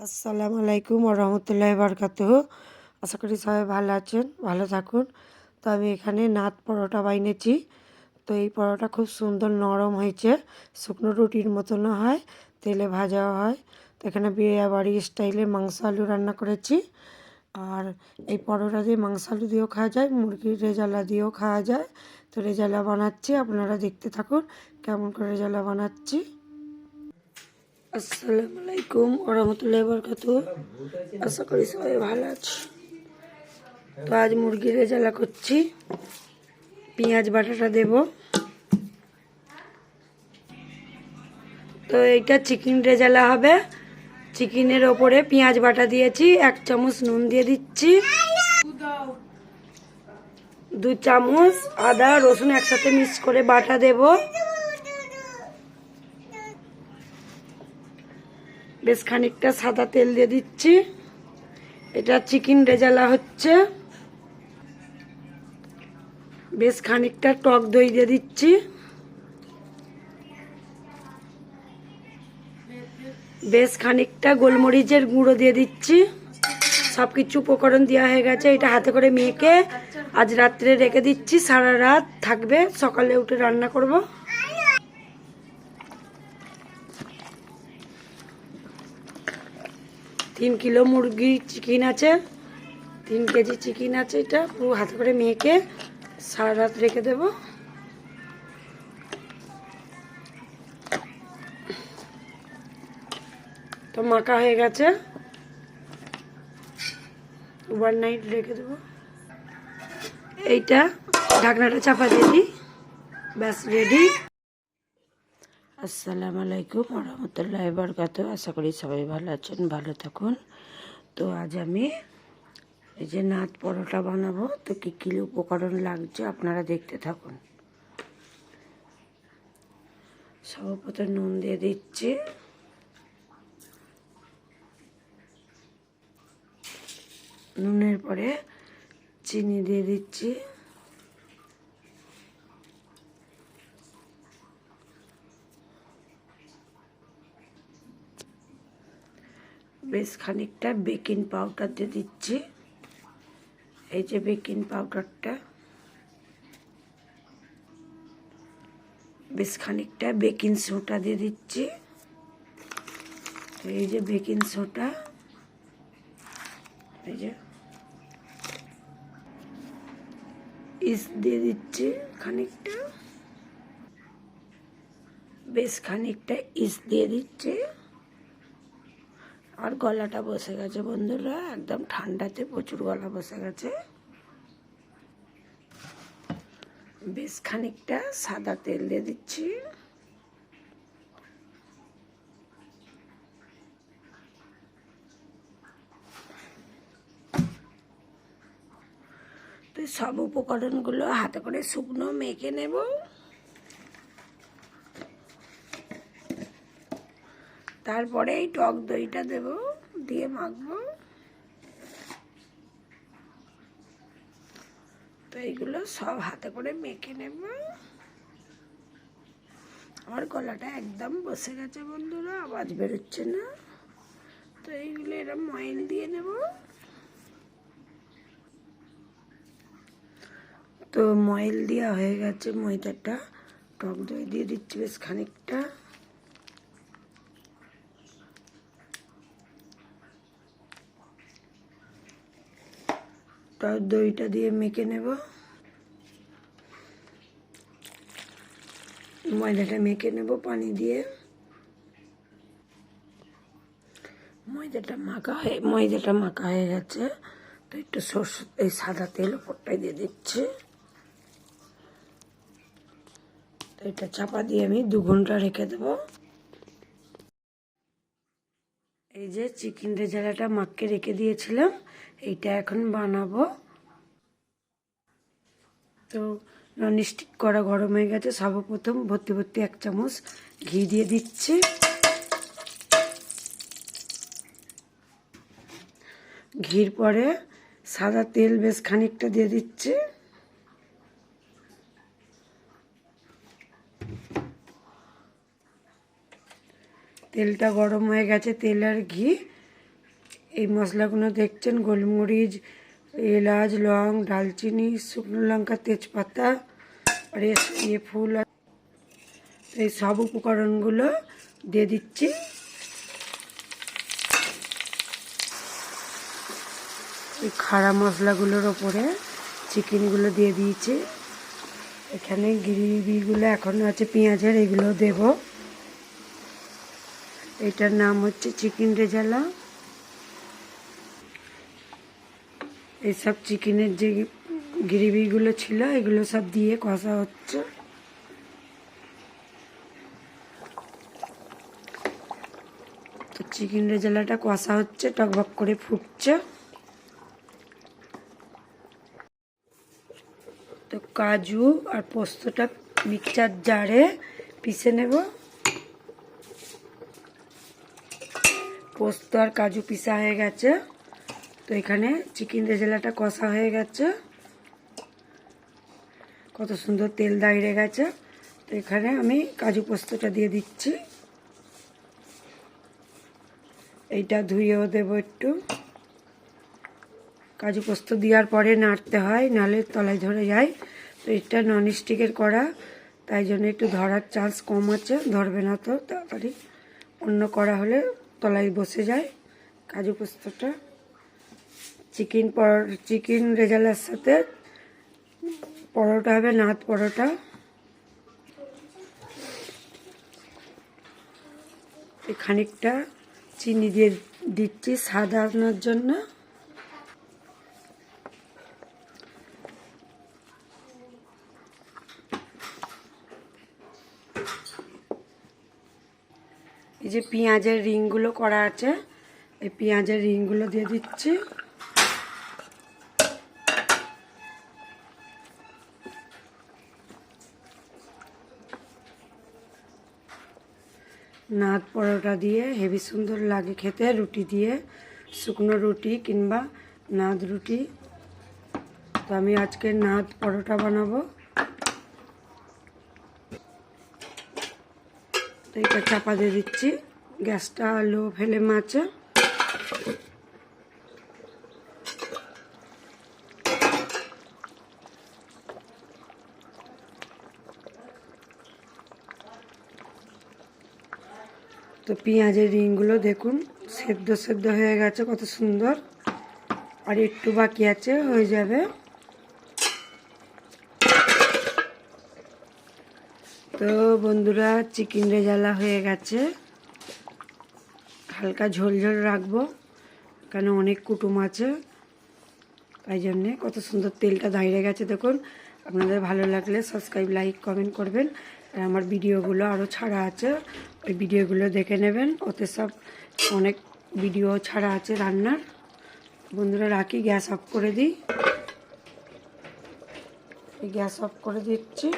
আসসালামু আলাইকুম ওয়া রাহমাতুল্লাহি ওয়া বারাকাতুহু। আশা করি সবাই ভালো আছেন, ভালো থাকুন। তো আমি এখানে নাথ পরোটা বানিয়েছি। তো এই পরোটা খুব সুন্দর নরম হয়েছে, শুকনো রুটির মতনও হয়, তেলে ভাজাও হয়। তো এখানে বিয়ে বাড়ি স্টাইলে মাংস আলু রান্না করেছি। আর এই পরোটা দিয়ে মাংস আলু দিয়েও খাওয়া যায়, মুরগির রেজালা দিয়েও খাওয়া যায়। তো রেজালা বানাচ্ছি, আপনারা দেখতে থাকুন কেমন করে রেজালা বানাচ্ছি। আসসালামু আলাইকুম ওয়া রাহমাতুল্লাহি ওয়া বারাকাতুহু। আশা করি সবাই ভালো আছে। তো আজ মুরগির রেজালা করছি। পেঁয়াজ বাটাটা দেব। তো এইটা চিকেন রেজালা হবে। চিকেনের ওপরে পেঁয়াজ বাটা দিয়েছি, 1 চামচ নুন দিয়ে দিচ্ছি, 2 চামচ আদা রসুন একসাথে মিক্স করে বাটা দেব। বেশ খানিকটা সাদা তেল দিয়ে দিচ্ছি। এটা চিকেন রেজালা হচ্ছে। বেশ খানিকটা টক দই দিয়ে দিচ্ছি। বেশ খানিকটা গোলমরিচের গুঁড়ো দিয়ে দিচ্ছি। সব কিছু উপকরণ দেওয়া হয়ে গেছে। এটা হাতে করে মেখে আজ রাত্রে রেখে দিচ্ছি, সারা রাত থাকবে, সকালে উঠে রান্না করব। তিন কিলো মুরগি চিকেন আছে, 3 কেজি চিকেন আছে। এটা পুরো হাতে করে মেখে সারা রাত রেখে দেব। তো মাখা হয়ে গেছে, ওভারনাইট রেখে দেবো। এইটা ঢাকনাটা চাপা দিয়ে দিই, ব্যাস রেডি। আসসালামু আলাইকুম ওয়া রাহমাতুল্লাহি ওয়া বারাকাতুহু। আশা করি সবাই ভালো আছেন, ভালো থাকুন। তো আজ আমি এই যে নাথ পরোটা বানাবো। তো কী কী উপকরণ লাগছে আপনারা দেখতে থাকুন। সর্বপ্রথম নুন দিয়ে দিচ্ছি, নুনের পরে চিনি দিয়ে দিচ্ছি, বেশ খানিকটা বেকিং পাউডার দিয়ে দিচ্ছি। এই যে বেকিং পাউডারটা, বেশ খানিকটা বেকিং সোডা দিয়ে দিচ্ছি। এই যে বেকিং সোডা, এই যে ইস্ট দিয়ে দিচ্ছি খানিকটা, বেশ খানিকটা ইস্ট দিয়ে দিচ্ছি। আর গলাটা বসে গেছে বন্ধুরা, একদম ঠান্ডাতে প্রচুর গলা বসে গেছে। বেশ খানিকটা সাদা তেল দিয়ে দিচ্ছি। তো সব উপকরণগুলো হাতে করে শুকনো মেখে নেব। তারপরে এই টক দইটা দেব, দিয়ে মাখবো। তো এইগুলো সব হাতে করে মেখে নেব। আমার গলাটা একদম বসে গেছে বন্ধুরা, আওয়াজ বেরোচ্ছে না। তো এইগুলো এরকম ময়েল দিয়ে নেব। তো ময়েল দেওয়া হয়ে গেছে ময়দাটা, টক দই দিয়ে দিচ্ছি বেশ খানিকটা। টক দইটা দিয়ে মেখে নেব। ময়দাটা মেখে নেব পানি দিয়ে। ময়দাটা মাখা হয়ে গেছে। তো একটু সরষে এই সাদা তেল ওপরটাই দিয়ে দিচ্ছি। তো এটা চাপা দিয়ে আমি 2 ঘন্টা রেখে দেব। এই যে চিকেন রেজালাটা মাখকে রেখে দিয়েছিলাম, এইটা এখন বানাবো। তো ননস্টিক কড়া গরম হয়ে গেছে। সর্বপ্রথম ভর্তি 1 চামচ ঘি দিয়ে দিচ্ছি। ঘির পরে সাদা তেল বেশ খানিকটা দিয়ে দিচ্ছি। তেলটা গরম হয়ে গেছে, তেল আর ঘি এই মশলাগুলো দেখছেন, গোলমরিচ, এলাচ, লং, দালচিনি, শুকনো লঙ্কা, তেজপাতা আর ফুল, এই সব উপকরণগুলো দিয়ে দিচ্ছি। এই খাড়া মশলাগুলোর ওপরে চিকেনগুলো দিয়ে দিয়েছি। এখানে গ্রেভিগুলো এখনও আছে পেঁয়াজের, এগুলো দেব। এটার নাম হচ্ছে চিকেন রেজালা। এইসব চিকেনের যে গ্রেভিগুলো ছিল এগুলো সব দিয়ে কষা হচ্ছে। তো চিকেন রেজালাটা কষা হচ্ছে, টকবক করে ফুটছে। তো কাজু আর পোস্তটা মিক্সচার জারে পিষে নেব। পোস্ত আর কাজু পিষা হয়ে গেছে। তো এখানে চিকেন রেজালাটা কষা হয়ে গেছে, কত সুন্দর তেল দাঁড়িয়ে গেছে। তো এখানে আমি কাজু পোস্তটা দিয়ে দিচ্ছি। এইটা ধুয়েও দেবো একটু। কাজু পোস্ত দেওয়ার পরে নাড়তে হয়, নাহলে তলায় ধরে যায়। তো এটা ননস্টিকের কড়া, তাই জন্য একটু ধরার চান্স কম আছে, ধরবে না তো তাড়াতাড়ি। অন্য কড়া হলে তলায় বসে যায় কাজু পোস্তটা। চিকেন রেজালার সাথে পরোটা হবে, নাত পরোটা। খানিকটা চিনি দিয়ে দিচ্ছি স্বাদ আনার জন্য। এই যে পেঁয়াজের রিংগুলো করা আছে, এই পেঁয়াজের রিংগুলো দিয়ে দিচ্ছি। নাত পরোটা দিয়ে হেভি সুন্দর লাগে খেতে, রুটি দিয়ে, শুকনো রুটি কিংবা নাদ রুটি। তো আমি আজকে নাত পরোটা বানাবো। তো এটা চাপা দিয়ে দিচ্ছি, গ্যাসটা লো ফ্লেম আছে। তো পেঁয়াজের রিংগুলো দেখুন সেদ্ধ সেদ্ধ হয়ে গেছে, কত সুন্দর। আর একটু বাকি আছে, হয়ে যাবে। তো বন্ধুরা, চিকেন রেজালা হয়ে গেছে। হালকা ঝোল ঝোল রাখবো, কেন অনেক কুটুম আছে, তাই জন্যে। কত সুন্দর তেলটা দাঁড়িয়ে গেছে দেখুন। আপনাদের ভালো লাগলে সাবস্ক্রাইব, লাইক, কমেন্ট করবেন। আর আমার ভিডিওগুলো আরও ছাড়া আছে, ওই ভিডিওগুলো দেখে নেবেন। ওতে সব অনেক ভিডিও ছাড়া আছে রান্নার। বন্ধুরা রাখি, গ্যাস অফ করে দিই। গ্যাস অফ করে দিচ্ছি।